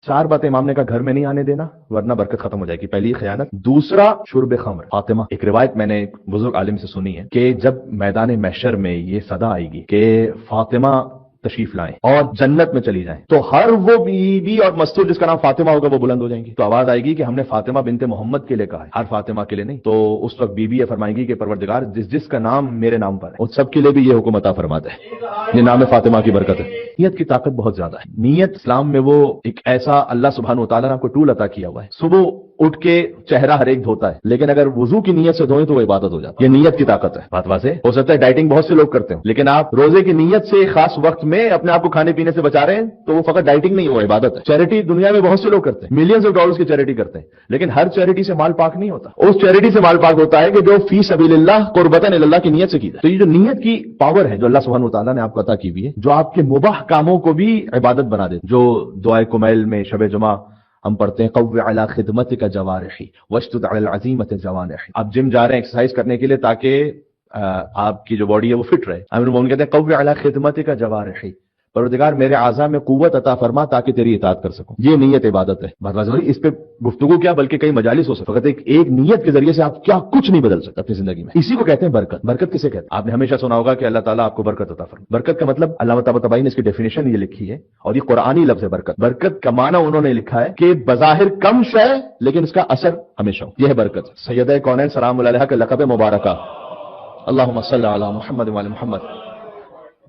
4 باتیں امام نے کہا گھر میں نہیں آنے دینا ورنہ برکت ختم ہو جائے گی۔ پہلی خیانت، دوسرا شرب خمر۔ فاطمہ، ایک روایت میں نے ایک بزرگ عالم سے سنی ہے کہ جب میدان محشر میں یہ صدا آئے گی کہ فاطمہ تشریف لائیں اور جنت میں چلی جائیں، تو ہر وہ بیوی اور مستور جس کا نام فاطمہ ہوگا وہ بلند ہو جائیں گی، تو آواز آئے گی کہ ہم نے فاطمہ بنت محمد کے لیے کہا ہے، ہر فاطمہ کے لیے نہیں۔ تو اس وقت بیوی یہ فرمائے گی کہ پروردگار جس کا نام میرے نام پر ہے ان سب کے لیے بھی یہ حکم عطا فرما دے، یہ نام فاطمہ کی برکت ہے۔ نیت کی طاقت بہت زیادہ ہے۔ نیت اسلام میں وہ ایک ایسا اللہ سبحانہ و تعالیٰ نے آپ کو ٹول عطا کیا ہوا ہے۔ صبح اٹھ کے چہرہ ہر ایک دھوتا ہے، لیکن اگر وضو کی نیت سے دھوئیں تو وہ عبادت ہو جاتا ہے۔ یہ نیت کی طاقت ہے۔ بات واضح ہو سکتا ہے ڈائٹنگ بہت سے لوگ کرتے ہیں، لیکن آپ روزے کی نیت سے خاص وقت میں اپنے آپ کو کھانے پینے سے بچا رہے ہیں تو وہ فقط ڈائٹنگ نہیں، وہ عبادت ہے۔ چیریٹی دنیا میں بہت سے لوگ کرتے ہیں، ملینز آف ڈالرز کی چیریٹی کرتے ہیں، لیکن ہر چیریٹی سے مال پاک نہیں ہوتا۔ اس چیریٹی سے مال پاک ہوتا ہے کہ جو فی سبیل اللہ قربتاً الی اللہ کی نیت سے کی جائے۔ تو یہ جو نیت کی پاور ہے جو اللہ سبحانہ و تعالیٰ نے آپ کو عطا کی ہوئی ہے، جو آپ کے مباح کاموں کو بھی عبادت بنا دے، جو دعائے کمیل میں شب جمعہ ہم پڑھتے ہیں قو علی خدمتک جوارحی واشدد علی العزیمۃ جوانحی۔ آپ جم جا رہے ہیں ایکسرسائز کرنے کے لیے تاکہ آپ کی جو باڈی ہے وہ فٹ رہے۔ امیر المومنین کہتے ہیں قو علی خدمتک جوارحی، پروردگار میرے اعضاء میں قوت عطا فرما تاکہ تیری اطاعت کر سکوں۔ یہ نیت عبادت ہے۔ بات واضح ہوئی؟ اس پہ گفتگو کیا بلکہ کئی مجالس ہو سکتے، فقط ایک نیت کے ذریعے سے آپ کیا کچھ نہیں بدل سکتے اپنی زندگی میں۔ اسی کو کہتے ہیں برکت۔ برکت کسے کہتے ہیں؟ آپ نے ہمیشہ سنا ہوگا کہ اللہ تعالیٰ آپ کو برکت عطا فرما۔ برکت کا مطلب علامہ طباطبائی نے اس کی ڈیفینیشن یہ لکھی ہے اور یہ قرآنی لفظ ہے برکت۔ برکت کا معنی انہوں نے لکھا ہے کہ بظاہر کم شے لیکن اس کا اثر ہمیشہ ہو، یہ ہے برکت۔ سیدہ کونین سلام اللہ علیہا کا لقب مبارکہ، اللہم صلی علی محمد وعلی محمد،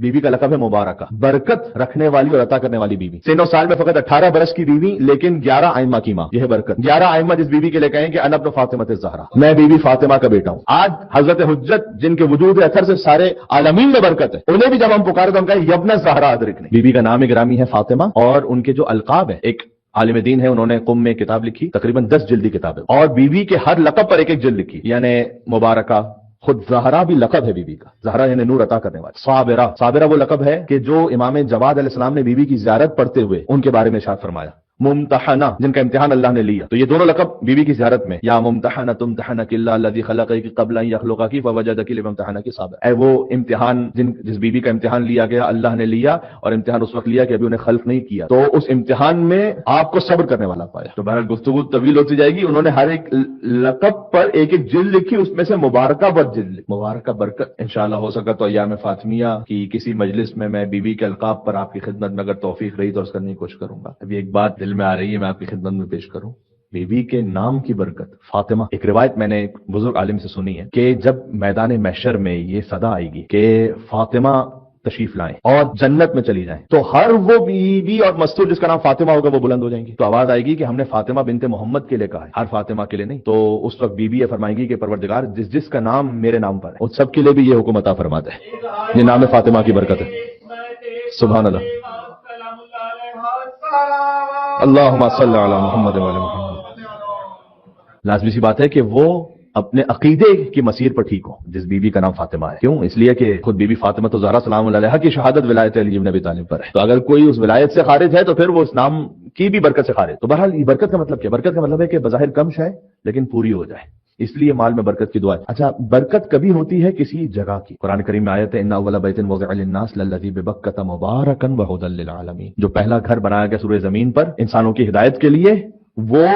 بیوی کا لقب ہے مبارکہ، برکت رکھنے والی اور عطا کرنے والی بیوی۔ سن و سال میں فقط 18 برس کی بیوی لیکن 11 ائمہ کی ماں، یہ ہے برکت۔ 11 ائمہ جس بیوی کے لیے کہیں کہ انا ابن فاطمہ الزہرا، میں بیوی فاطمہ کا بیٹا ہوں۔ آج حضرت حجت جن کے وجود اثر سے سارے عالمین میں برکت ہے، انہیں بھی جب ہم پکارے تو ہم کہیں یبن الزہرا ادرکنی۔ بیوی کا نام گرامی ہے فاطمہ، اور ان کے جو القاب ہے، ایک عالم دین ہے انہوں نے قم میں کتاب لکھی، تقریباً 10 جلدی کتاب ہے، اور بیوی کے ہر لقب پر ایک جلد لکھی، یعنی مبارکہ، خود زہرا بھی لقب ہے بیوی کا، زہرا یعنی نور عطا کرنے والی۔ صابرہ، صابرہ وہ لقب ہے کہ جو امام جواد علیہ السلام نے بیوی کی زیارت پڑھتے ہوئے ان کے بارے میں ارشاد فرمایا۔ ممتحنہ، جن کا امتحان اللہ نے لیا، تو یہ دونوں لقب بیوی کی زیارت میں، یا ممتحنہ تمتحنک اللہ الذی خلقک قبل ان یخلقک فوجدک لممتحنک صابرہ، اے وہ امتحان جس بیوی کا امتحان لیا گیا اللہ نے لیا، اور امتحان اس وقت لیا کہ ابھی انہیں خلق نہیں کیا، تو اس امتحان میں آپ کو صبر کرنے والا پایا۔ تو بہرحال گفتگو طویل ہوتی جائے گی۔ انہوں نے ہر ایک لقب پر ایک جلد لکھی، اس میں سے مبارکہ بد جلد لکھی، مبارکہ برکت۔ انشاءاللہ ہو سکا تو ایام فاطمیہ کی کسی مجلس میں بیوی کے القاب پر آپ کی خدمت میں اگر توفیق رہی تو اس کرنے کی کوشش کروں گا۔ ابھی ایک بات دل میں آ رہی ہے، میں آپ کی خدمت میں پیش کروں۔ بیوی کے نام کی برکت، فاطمہ۔ ایک روایت میں نے ایک بزرگ عالم سے سنی ہے کہ جب میدان محشر میں یہ صدا آئے گی کہ فاطمہ تشریف لائیں اور جنت میں چلی جائیں، تو ہر وہ بیوی اور مستور جس کا نام فاطمہ ہوگا وہ بلند ہو جائیں گی، تو آواز آئے گی کہ ہم نے فاطمہ بنت محمد کے لیے کہا ہے، ہر فاطمہ کے لیے نہیں۔ تو اس وقت بیوی یہ فرمائے گی کہ پروردگار جس کا نام میرے نام پر ہے ان سب کے لیے بھی یہ حکم عطا فرما دے، یہ نام فاطمہ کی برکت ہے۔ سبحان اللہ، اللہم صلی علی محمد وعلی محمد۔ لازمی سی بات ہے کہ وہ اپنے عقیدے کی مسیر پر ٹھیک ہو جس بیوی کا نام فاطمہ ہے۔ کیوں؟ اس لیے کہ خود بیوی فاطمہ تو زہرا سلام اللہ علیہا کی شہادت ولایت علی بن ابی طالب پر ہے، تو اگر کوئی اس ولایت سے خارج ہے تو پھر وہ اس نام کی بھی برکت سے خارج۔ تو بہرحال یہ برکت کا مطلب کیا؟ برکت کا مطلب ہے کہ بظاہر کم شے لیکن پوری ہو جائے، اس لیے مال میں برکت کی دعا ہے۔ اچھا، برکت کبھی ہوتی ہے کسی جگہ کی۔ قرآن کریم میں آیت ہے ان اول بیت وضع للناس للذی ببکۃ مبارکا وہدی للعالمین، جو پہلا گھر بنایا گیا سورہ زمین پر انسانوں کی ہدایت کے لیے، وہ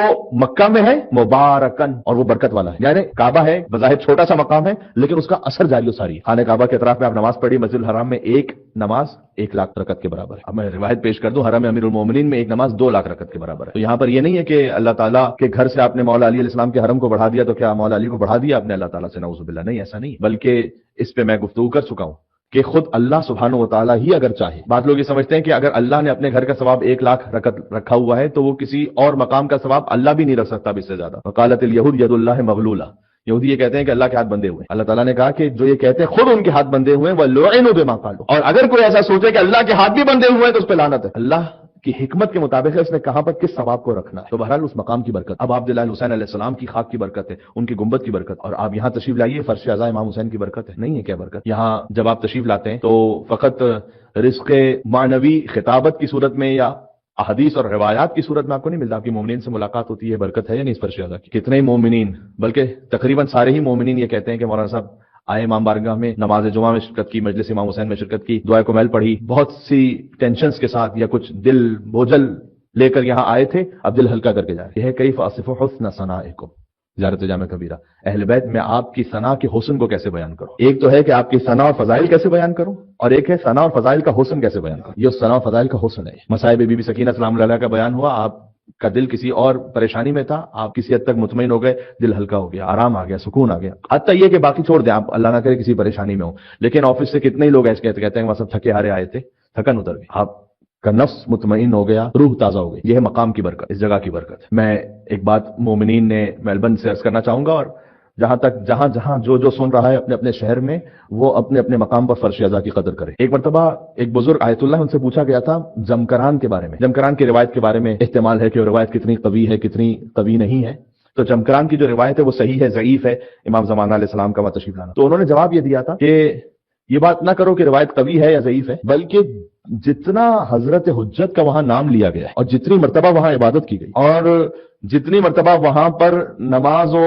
مکہ میں ہے مبارکن، اور وہ برکت والا ہے۔ یعنی کعبہ ہے، بظاہر چھوٹا سا مقام ہے لیکن اس کا اثر جاری و ساری ہے۔ خانہ کعبہ کے اطراف میں آپ نماز پڑھی، مسجد الحرام میں ایک نماز 1,00,000 رکعت کے برابر ہے۔ اب میں روایت پیش کر دوں، حرم امیر المومنین میں ایک نماز 2,00,000 رکعت کے برابر ہے۔ تو یہاں پر یہ نہیں ہے کہ اللہ تعالیٰ کے گھر سے آپ نے مولا علی علیہ السلام کے حرم کو بڑھا دیا تو کیا مولا علی کو بڑھا دیا آپ نے اللہ تعالیٰ سے؟ نعوذ باللہ، نہیں، ایسا نہیں، بلکہ اس پہ میں گفتگو کر چکا ہوں کہ خود اللہ سبحانہ و تعالیٰ ہی اگر چاہے، بعض لوگ یہ سمجھتے ہیں کہ اگر اللہ نے اپنے گھر کا ثواب 1,00,000 رکعت رکھا ہوا ہے تو وہ کسی اور مقام کا ثواب اللہ بھی نہیں رکھ سکتا اس سے زیادہ۔ وقالت الیہود ید اللہ مغلولہ، یہودی یہ کہتے ہیں کہ اللہ کے ہاتھ بندے ہوئے ہیں۔ اللہ تعالیٰ نے کہا کہ جو یہ کہتے ہیں خود ان کے ہاتھ بندے ہوئے ہیں، وَلُعِنُوا بِمَا قَالُوا، اور اگر کوئی ایسا سوچے کہ اللہ کے ہاتھ بھی بندے ہوئے ہیں تو اس پہ لعنت ہے۔ اللہ کی حکمت کے مطابق ہے اس نے کہاں پر کس ثواب کو رکھنا ہے۔ تو بہرحال اس مقام کی برکت، اب عبداللہ حسین علیہ السلام کی خاک کی برکت ہے، ان کی گنبد کی برکت، اور آپ یہاں تشریف لائیے فرش اعضاء امام حسین کی برکت ہے، نہیں ہے کیا برکت؟ یہاں جب آپ تشریف لاتے ہیں تو فقط رزق معنوی خطابت کی صورت میں یا احادیث اور روایات کی صورت میں آپ کو نہیں ملتا، آپ کی مومنین سے ملاقات ہوتی ہے، برکت ہے یا نہیں اس فرش اعضاء کی؟ کتنے مومنین، بلکہ تقریباً سارے ہی مومنین یہ کہتے ہیں کہ مولانا صاحب آئے امام بارگاہ میں، نماز جمعہ میں شرکت کی، مجلس امام حسین میں شرکت کی، دعائے کمیل پڑھی، بہت سی ٹینشنز کے ساتھ یا کچھ دل بوجھل لے کر یہاں آئے تھے، اب دل ہلکا کر کے جا رہے. یہ ہے کیف اصف حسن ثنائکم، زیارت جامع کبیرہ. اہل بیت میں آپ کی ثنا کے حسن کو کیسے بیان کروں. ایک تو ہے کہ آپ کی ثنا اور فضائل کیسے بیان کروں، اور ایک ہے ثنا اور فضائل کا حسن کیسے بیان کروں. یہ ثنا اور فضائل کا حسن ہے. مصائب بی بی سکینہ سلام اللہ علیہا کا بیان ہوا، آپ کا دل کسی اور پریشانی میں تھا، آپ کسی حد تک مطمئن ہو گئے، دل ہلکا ہو گیا، آرام آ گیا، سکون آ گیا. حتیٰ یہ کہ باقی چھوڑ دیں، آپ اللہ نہ کرے کسی پریشانی میں ہو، لیکن آفس سے کتنے ہی لوگ ایسے کہتے ہیں وہاں سب تھکے ہارے آئے تھے، تھکن اتر گئی، آپ کا نفس مطمئن ہو گیا، روح تازہ ہو گئی. یہ ہے مقام کی برکت، اس جگہ کی برکت. میں ایک بات مومنین نے میلبرن سے عرض کرنا چاہوں گا، اور جہاں جو سن رہا ہے اپنے اپنے شہر میں، وہ اپنے اپنے مقام پر فرش ازا کی قدر کرے. ایک مرتبہ ایک بزرگ آیت اللہ، ان سے پوچھا گیا تھا جمکران کے بارے میں، جمکران کی روایت کے بارے میں احتمال ہے کہ وہ روایت کتنی قوی ہے کتنی قوی نہیں ہے. تو جمکران کی جو روایت ہے وہ صحیح ہے ضعیف ہے، امام زمانہ علیہ السلام کا وہاں تشریف لانا. تو انہوں نے جواب یہ دیا تھا کہ یہ بات نہ کرو کہ روایت قوی ہے یا ضعیف ہے، بلکہ جتنا حضرت حجت کا وہاں نام لیا گیا ہے، اور جتنی مرتبہ وہاں عبادت کی گئی، اور جتنی مرتبہ وہاں پر نماز و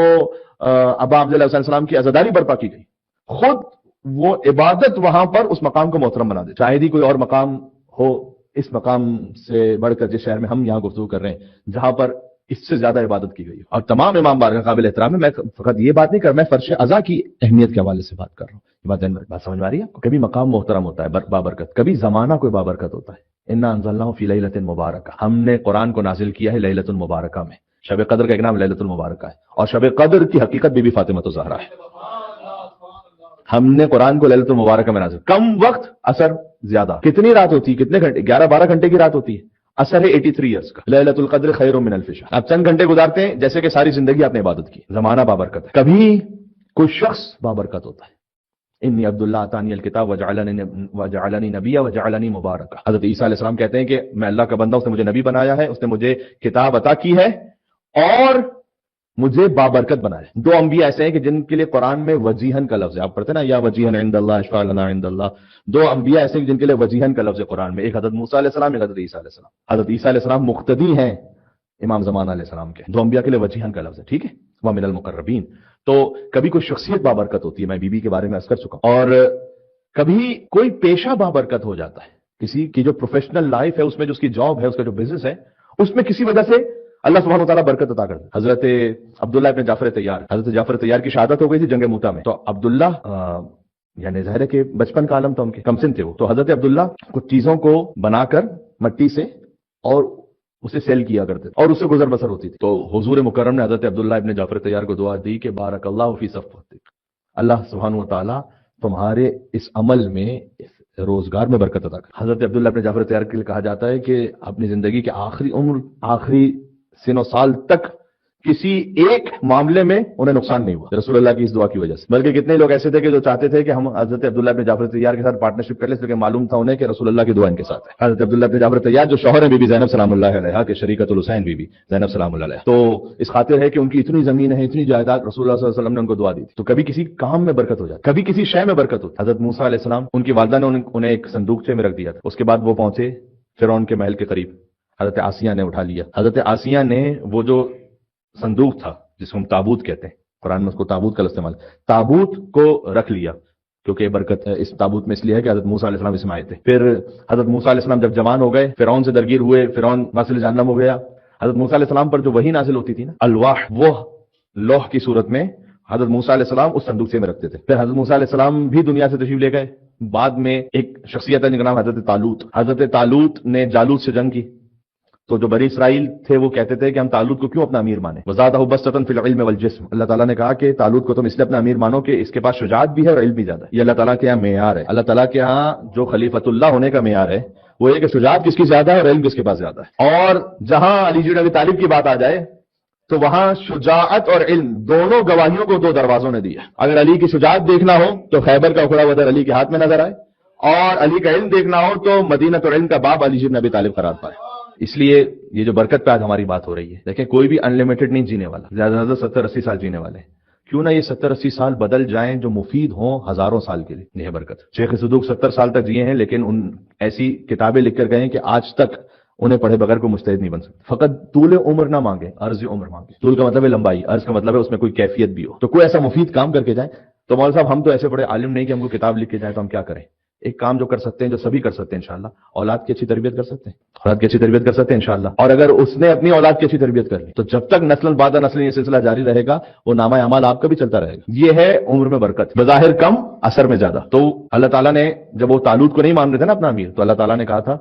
ابا عبداللہ علیہ السلام کی عزاداری برپا کی گئی، خود وہ عبادت وہاں پر اس مقام کو محترم بنا دے. شاید ہی کوئی اور مقام ہو اس مقام سے بڑھ کر، جس شہر میں ہم یہاں گفتگو کر رہے ہیں، جہاں پر اس سے زیادہ عبادت کی گئی. اور تمام امام بارگاہ قابل احترام ہے. میں فقط یہ بات نہیں کر، میں فرش ازا کی اہمیت کے حوالے سے بات کر رہا ہوں. یہ بات سمجھ میں آ رہی ہے؟ کبھی مقام محترم ہوتا ہے بابرکت، کبھی زمانہ کوئی بابرکت ہوتا ہے. انا انزلناہ فی لیلۃ مبارکہ، ہم نے قرآن کو نازل کیا ہے لیلۃ المبارکہ میں. شب قدر کا ایک نام لیلۃ المبارکہ ہے، اور شب قدر کی حقیقت بی بی فاطمہ الزہرا ہے. ہم نے قرآن کو لیلۃ المبارکہ میں نازل. کم وقت، اثر زیادہ. کتنی رات ہوتی ہے، کتنے گھنٹے؟ 11-12 گھنٹے کی رات ہوتی ہے. اثر ہے 83 ایئرس کا. لیلۃ القدر خیر من الف شہر. آپ چند گھنٹے گزارتے ہیں جیسے کہ ساری زندگی آپ نے عبادت کی. زمانہ بابرکت ہے. کبھی کوئی شخص بابرکت ہوتا ہے. انی عبداللہ اتانی الکتاب وجعلنی نبیا وجعلنی مبارکا. حضرت عیسیٰ علیہ السلام کہتے ہیں کہ میں اللہ کا بندہ، اس نے مجھے نبی بنایا ہے، اس نے مجھے کتاب عطا کی ہے، اور مجھے بابرکت بنایا. دو انبیاء ایسے ہیں کہ جن کے لیے قرآن میں وجیہن کا لفظ ہے. آپ پڑھتے ہیں نا، یا وجیہن عند اللہ اشفع لنا عند اللہ. دو انبیاء ایسے ہیں جن کے لیے وجیہن کا لفظ ہے قرآن میں. ایک حضرت موسیٰ علیہ السلام، ایک حضرت عیسیٰ علیہ السلام. حضرت عیسیٰ علیہ السلام مقتدی ہیں امام زمانہ علیہ السلام کے. دو انبیاء کے لیے وجیہن کا لفظ ہے، ٹھیک ہے، وہ من المقربین. تو کبھی کوئی شخصیت بابرکت ہوتی ہے، میں بی بی کے بارے میں عرض کر چکا ہوں. اور کبھی کوئی پیشہ بابرکت ہو جاتا ہے. کسی کی جو پروفیشنل لائف ہے، اس میں جو اس کی جاب ہے، اس کا جو بزنس ہے، اس میں کسی وجہ سے اللہ سبحانہ وتعالیٰ برکت عطا کرتا ہے. حضرت عبداللہ ابن جعفر طیار، حضرت جعفر طیار کی شہادت ہو گئی تھی جنگ موتا میں. تو عبداللہ یعنی ظاہر ہے کہ بچپن کا عالم تھا ان کے، کم سن تھے وہ. تو حضرت عبداللہ کچھ چیزوں کو بنا کر مٹی سے اور اسے سیل کیا کرتے تھے، اور اس سے گزر بسر ہوتی تھی. تو حضور مکرم نے حضرت عبداللہ ابن جعفر طیار کو دعا دی کہ بارک اللہ فی صفوتک، اللہ سبحانہ وتعالیٰ تمہارے اس عمل میں، اس روزگار میں برکت عطا کر. حضرت عبداللہ ابن جعفر طیار کے لیے کہا جاتا ہے کہ اپنی زندگی کے آخری عمر، آخری سن و سال تک کسی ایک معاملے میں انہیں نقصان نہیں ہوا رسول اللہ کی اس دعا کی وجہ سے. بلکہ کتنے لوگ ایسے تھے کہ جو چاہتے تھے کہ ہم حضرت عبداللہ ابن جعفر طیار کے ساتھ پارٹنرشپ کر لیں، کیونکہ معلوم تھا انہیں کہ رسول اللہ کی دعا ان کے ساتھ ہے. حضرت عبداللہ ابن جعفر طیار جو شوہر ہیں بی بی زینب سلام اللہ علیہا کے، شریکۃ الحسین بی بی زینب سلام اللہ علیہا، تو اس خاطر ہے کہ ان کی اتنی زمین ہے، اتنی جائیداد، رسول اللہ صلی اللہ علیہ وسلم نے ان کو دعا دی تھی. تو کبھی کسی کام میں برکت ہو جاتی، کبھی کسی شے میں برکت ہوتی. حضرت موسیٰ علیہ السلام، ان کی والدہ نے انہیں ایک صندوقچے میں رکھ دیا تھا. اس کے بعد وہ پہنچے فرعون کے محل کے قریب، حضرت آسیہ نے اٹھا لیا. حضرت آسیہ نے وہ جو صندوق تھا جس کو ہم تابوت کہتے ہیں، قرآن میں اس کو تابوت کا استعمال، تابوت کو رکھ لیا، کیونکہ یہ برکت ہے اس تابوت میں اس لیے ہے کہ حضرت موسیٰ علیہ السلام اس میں آئے تھے. پھر حضرت موسیٰ علیہ السلام جب جوان ہو گئے، فرعون سے درگیر ہوئے، فرعون واصل جہنم ہو گیا. حضرت موسیٰ علیہ السلام پر جو وحی نازل ہوتی تھی نا، الواح، وہ لوح کی صورت میں حضرت موسیٰ علیہ السلام اس صندوق سے میں رکھتے تھے. پھر حضرت موسیٰ علیہ السلام بھی دنیا سے تشریف لے گئے. بعد میں ایک شخصیت ہے جن کا نام حضرت طالوت. حضرت طالوت نے جالوت سے جنگ کی. تو جو بنی اسرائیل تھے وہ کہتے تھے کہ ہم طالوت کو کیوں اپنا امیر مانیں. وزادہ بسطۃ فی العلم والجسم، اللہ تعالیٰ نے کہا کہ طالوت کو تم اس لیے اپنا امیر مانو کہ اس کے پاس شجاعت بھی ہے اور علم بھی زیادہ ہے. یہ اللہ تعالیٰ کے یہاں معیار ہے. اللہ تعالیٰ کے یہاں جو خلیفۃ اللہ ہونے کا معیار ہے وہ یہ کہ شجاعت کس کی زیادہ ہے اور علم کس کے پاس زیادہ ہے. اور جہاں علی بن ابی طالب کی بات آ جائے تو وہاں شجاعت اور علم دونوں گواہیوں کو دو دروازوں نے دیا. اگر علی کی شجاعت دیکھنا ہو تو خیبر کا اکھڑا ہوا در علی کے ہاتھ میں نظر آئے، اور علی کا علم دیکھنا ہو تو مدینہ علم کا باب علی بن ابی طالب قرار پائے. اس لیے یہ جو برکت پہ آج ہماری بات ہو رہی ہے، دیکھیں کوئی بھی انلمیٹڈ نہیں جینے والا، زیادہ سے زیادہ 70-80 سال جینے والے ہیں. کیوں نہ یہ 70-80 سال بدل جائیں جو مفید ہوں ہزاروں سال کے لیے. یہ برکت. شیخ صدوق 70 سال تک جیے ہیں، لیکن ان ایسی کتابیں لکھ کر گئے ہیں کہ آج تک انہیں پڑھے بغیر کوئی مجتہد نہیں بن سکتا. فقط طول عمر نہ مانگے، عرض عمر مانگے. طول کا مطلب ہے لمبائی، عرض کا مطلب ہے اس میں کوئی کیفیت بھی ہو. تو کوئی ایسا مفید کام کر کے جائیں. تو مولوی صاحب ہم تو ایسے بڑے عالم نہیں کہ ہم کو کتاب لکھ کے جائیں، تو ہم کیا کریں؟ ایک کام جو کر سکتے ہیں، جو سبھی کر سکتے ہیں انشاءاللہ، اولاد کی اچھی تربیت کر سکتے ہیں، اولاد کی اچھی تربیت کر سکتے ہیں انشاءاللہ. اور اگر اس نے اپنی اولاد کی اچھی تربیت کر لی تو جب تک نسل بعد نسل یہ سلسلہ جاری رہے گا، وہ نامہ اعمال آپ کا بھی چلتا رہے گا. یہ ہے عمر میں برکت، بظاہر کم اثر میں زیادہ. تو اللہ تعالیٰ نے جب وہ طالوت کو نہیں مان رہے تھے نا اپنا امیر، تو اللہ تعالیٰ نے کہا تھا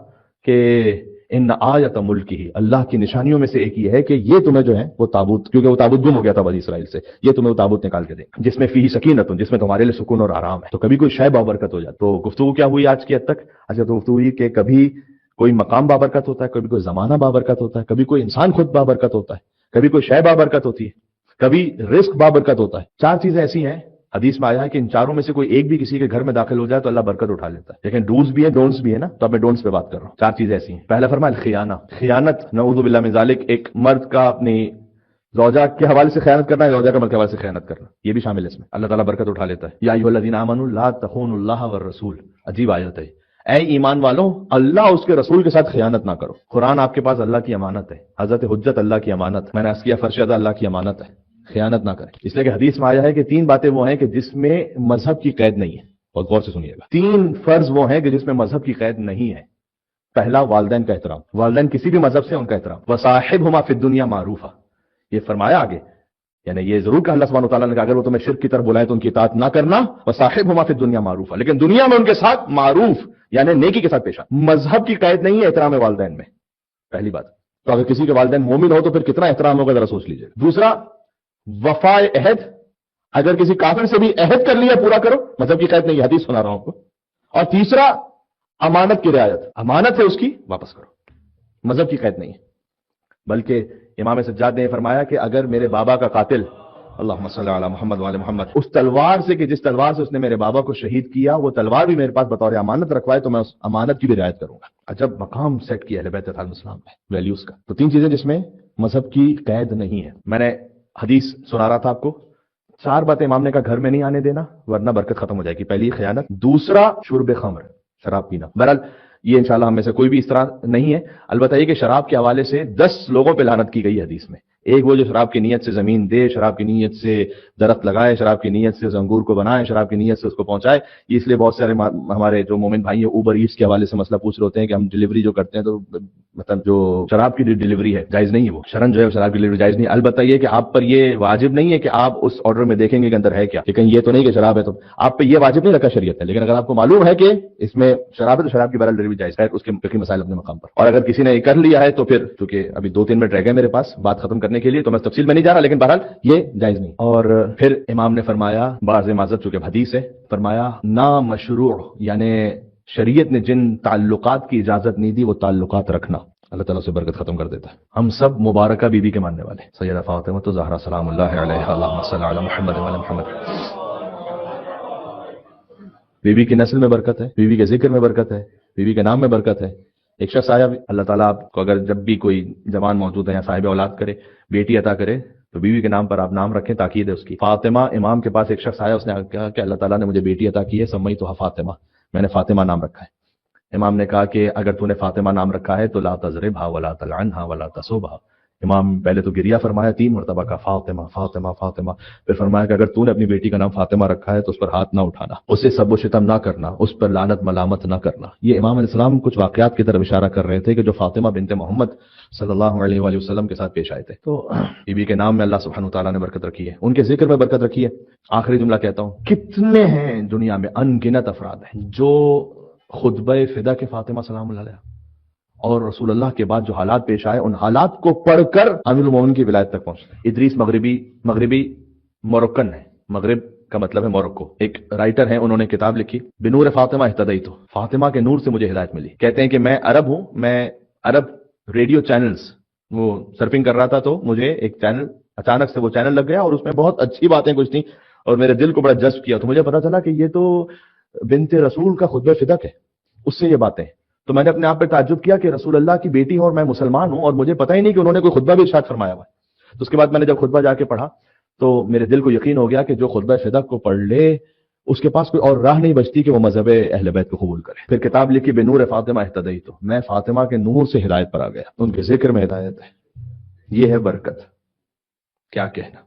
کہ ان آیت ملک ہی، اللہ کی نشانیوں میں سے ایک یہ ہے کہ یہ تمہیں جو ہے وہ تابوت، کیونکہ وہ تابوت گم ہو گیا تھا بنی اسرائیل سے، یہ تمہیں وہ تابوت نکال کے دے جس میں فیہ سکینت، جس میں تمہارے لیے سکون اور آرام ہے. تو کبھی کوئی شے بابرکت ہو جائے. تو گفتگو کیا ہوئی آج کی حد تک؟ اچھا، تو گفتگو ہوئی کہ کبھی کوئی مقام بابرکت ہوتا ہے، کبھی کوئی زمانہ بابرکت ہوتا ہے، کبھی کوئی انسان خود بابرکت ہوتا ہے، کبھی کوئی شے بابرکت ہوتی ہے، کبھی رزق بابرکت ہوتا ہے. چار چیزیں ایسی ہیں حدیث میں آیا ہے کہ ان چاروں میں سے کوئی ایک بھی کسی کے گھر میں داخل ہو جائے تو اللہ برکت اٹھا لیتا ہے. لیکن رولز بھی ہیں، ڈونٹس بھی ہیں نا، تو اب میں ڈونٹس پہ بات کر رہا ہوں. چار چیزیں ایسی ہیں. پہلا فرمایا الخیانہ، خیانت، نعوذ باللہ من ذالک. ایک مرد کا اپنی زوجہ کے حوالے سے خیانت کرنا ہے، زوجہ کا مرد کے حوالے سے خیانت کرنا، یہ بھی شامل ہے اس میں. اللہ تعالیٰ برکت اٹھا لیتا ہے. یا ایھا الذین آمنوا لا تخونوا اللہ والرسول. عجیب آیت ہے. اے ایمان والوں، اللہ اس کے رسول کے ساتھ خیانت نہ کرو. قرآن آپ کے پاس اللہ کی امانت ہے، حضرت حجت اللہ کی امانت، میں نے عرض کیا فرش ادا اللہ کی امانت ہے. خیانت نہ کریں. اس لیے کہ حدیث میں آیا ہے کہ تین باتیں وہ ہیں کہ جس میں مذہب کی قید نہیں ہے. بہت غور سے سنیے گا. تین فرض وہ ہیں کہ جس میں مذہب کی قید نہیں ہے. پہلا، والدین کا احترام، والدین کسی بھی مذہب سے ان کا احترام. وصاحبہما فی الدنیا معروفا، یہ فرمایا آگے، یعنی یہ ضرور کہ اللہ سبحانہ وتعالیٰ نے کہا اگر وہ تمہیں شرک کی طرف بلائے تو ان کی اطاعت نہ کرنا. وصاحبہما فی الدنیا معروفا، لیکن دنیا میں ان کے ساتھ معروف یعنی نیکی کے ساتھ پیش آ. مذہب کی قید نہیں ہے احترام والدین میں، پہلی بات. تو اگر کسی کے والدین مومن ہو تو پھر کتنا احترام ہوگا ذرا سوچ لیجیے. دوسرا، وفا عہد، اگر کسی کافر سے بھی عہد کر لیا پورا کرو، مذہب کی قید نہیں، حدیث سنا رہا ہوں آپ کو. اور تیسرا، امانت کی رعایت، امانت ہے اس کی واپس کرو، مذہب کی قید نہیں ہے. بلکہ امام سجاد نے فرمایا کہ اگر میرے بابا کا قاتل، اللہم صلی علی محمد وعلی محمد، اس تلوار سے کہ جس تلوار سے اس نے میرے بابا کو شہید کیا، وہ تلوار بھی میرے پاس بطور امانت رکھوائے تو میں اس امانت کی بھی رعایت کروں گا. عجب مقام سیٹ کیا اہل بیت علیہ السلام میں ویلیوز کا. تو تین چیزیں جس میں مذہب کی قید نہیں ہے. میں نے حدیث سنا رہا تھا آپ کو. چار باتیں امام نے کہا گھر میں نہیں آنے دینا ورنہ برکت ختم ہو جائے گی. پہلی خیانت، دوسرا شرب خمر، شراب پینا. بہرحال یہ انشاءاللہ ہم میں سے کوئی بھی اس طرح نہیں ہے. البتہ یہ کہ شراب کے حوالے سے 10 لوگوں پہ لعنت کی گئی حدیث میں. ایک وہ جو شراب کی نیت سے زمین دے، شراب کی نیت سے درخت لگائے، شراب کی نیت سے اس انگور کو بنائے، شراب کی نیت سے اس کو پہنچائے. یہ اس لیے بہت سارے ہمارے جو مومن بھائی ہیں اوبر ایٹس کے حوالے سے مسئلہ پوچھ رہے ہوتے ہیں کہ ہم ڈلیوری جو کرتے ہیں تو مطلب جو شراب کی ڈلیوری ہے جائز نہیں ہے، وہ شرن جو ہے شراب کی ڈلیوری جائز نہیں. البتہ یہ کہ آپ پر یہ واجب نہیں ہے کہ آپ اس آرڈر میں دیکھیں گے کہ اندر ہے کیا، لیکن یہ تو نہیں کہ شراب ہے تو آپ پہ یہ واجب نہیں رکھا شریعت ہے. لیکن اگر آپ کو معلوم ہے کہ اس میں شراب ہے تو شراب کی بہرحال ڈلیوری جائز ہے، اس کے فقہی مسائل اپنے مقام پر. اور اگر کسی نے یہ کر لیا ہے تو پھر چونکہ ابھی 2-3 منٹ رہ گئے میرے پاس بات ختم کرنے کے لیے تو میں تفصیل میں نہیں جا رہا، لیکن بہرحال یہ جائز نہیں. اور پھر امام نے فرمایا بعض معذرت چونکہ حدیث ہے، فرمایا نا مشروع، یعنی شریعت نے جن تعلقات کی اجازت نہیں دی وہ تعلقات رکھنا اللہ تعالیٰ سے برکت ختم کر دیتا ہے. ہم سب مبارکہ بی بی کے ماننے والے، سیدہ فاطمہ تو زہرا سلام اللہ علیہا، اللہم صلی علی محمد و علی محمد. بی بی کی نسل میں برکت ہے، بی بی کے ذکر میں برکت ہے، بی بی کے نام میں برکت ہے. ایک شخص آیا، اللہ تعالیٰ آپ کو اگر جب بھی کوئی جوان موجود ہے یا صاحب اولاد کرے، بیٹی عطا کرے تو بیوی کے نام پر آپ نام رکھیں، تاکید ہے اس کی. فاطمہ، امام کے پاس ایک شخص آیا، اس نے کہا کہ اللہ تعالیٰ نے مجھے بیٹی عطا کی ہے، سمیتھا فاطمہ، میں نے فاطمہ نام رکھا ہے. امام نے کہا کہ اگر تو نے فاطمہ نام رکھا ہے تو لا تضربها ولا تلعنها ولا تصبها. امام پہلے تو گریا فرمایا 3 مرتبہ کا فاطمہ فاطمہ فاطمہ، پھر فرمایا کہ اگر تو نے اپنی بیٹی کا نام فاطمہ رکھا ہے تو اس پر ہاتھ نہ اٹھانا، اسے سب و شتم نہ کرنا، اس پر لعنت ملامت نہ کرنا. یہ امام علیہ السلام کچھ واقعات کی طرف اشارہ کر رہے تھے کہ جو فاطمہ بنت محمد صلی اللہ علیہ وآلہ وسلم کے ساتھ پیش آئے تھے. تو بی بی کے نام میں اللہ سبحانہ وتعالیٰ نے برکت رکھی ہے، ان کے ذکر میں برکت رکھی ہے. آخری جملہ کہتا ہوں، کتنے ہیں دنیا میں ان گنت افراد ہیں جو خطبہ فدا کے فاطمہ سلام اللہ علیہ اور رسول اللہ کے بعد جو حالات پیش آئے ان حالات کو پڑھ کر امیر المومنین کی ولایت تک پہنچے. ادریس مغربی موروکن ہے، مغرب کا مطلب ہے موروکو. ایک رائٹر ہیں، انہوں نے کتاب لکھی بنور فاطمہ اہتدیت، فاطمہ کے نور سے مجھے ہدایت ملی. کہتے ہیں کہ میں عرب ہوں، میں عرب ریڈیو چینلز وہ سرفنگ کر رہا تھا تو مجھے ایک چینل اچانک سے وہ چینل لگ گیا اور اس میں بہت اچھی باتیں کچھ تھیں اور میرے دل کو بڑا جذب کیا. تو مجھے پتا چلا کہ یہ تو بنت رسول کا خطبہ فدق ہے، اس سے یہ باتیں. تو میں نے اپنے آپ پہ تعجب کیا کہ رسول اللہ کی بیٹی اور میں مسلمان ہوں اور مجھے پتہ ہی نہیں کہ انہوں نے کوئی خطبہ بھی ارشاد فرمایا ہوا ہے. تو اس کے بعد میں نے جب خطبہ جا کے پڑھا تو میرے دل کو یقین ہو گیا کہ جو خطبہ فدق کو پڑھ لے اس کے پاس کوئی اور راہ نہیں بچتی کہ وہ مذہب اہل بیت کو قبول کرے. پھر کتاب لکھی بنور فاطمہ اہتدیت، میں فاطمہ کے نور سے ہدایت پر آ گیا، ان کے ذکر میں ہدایت ہے. یہ ہے برکت، کیا کہنا.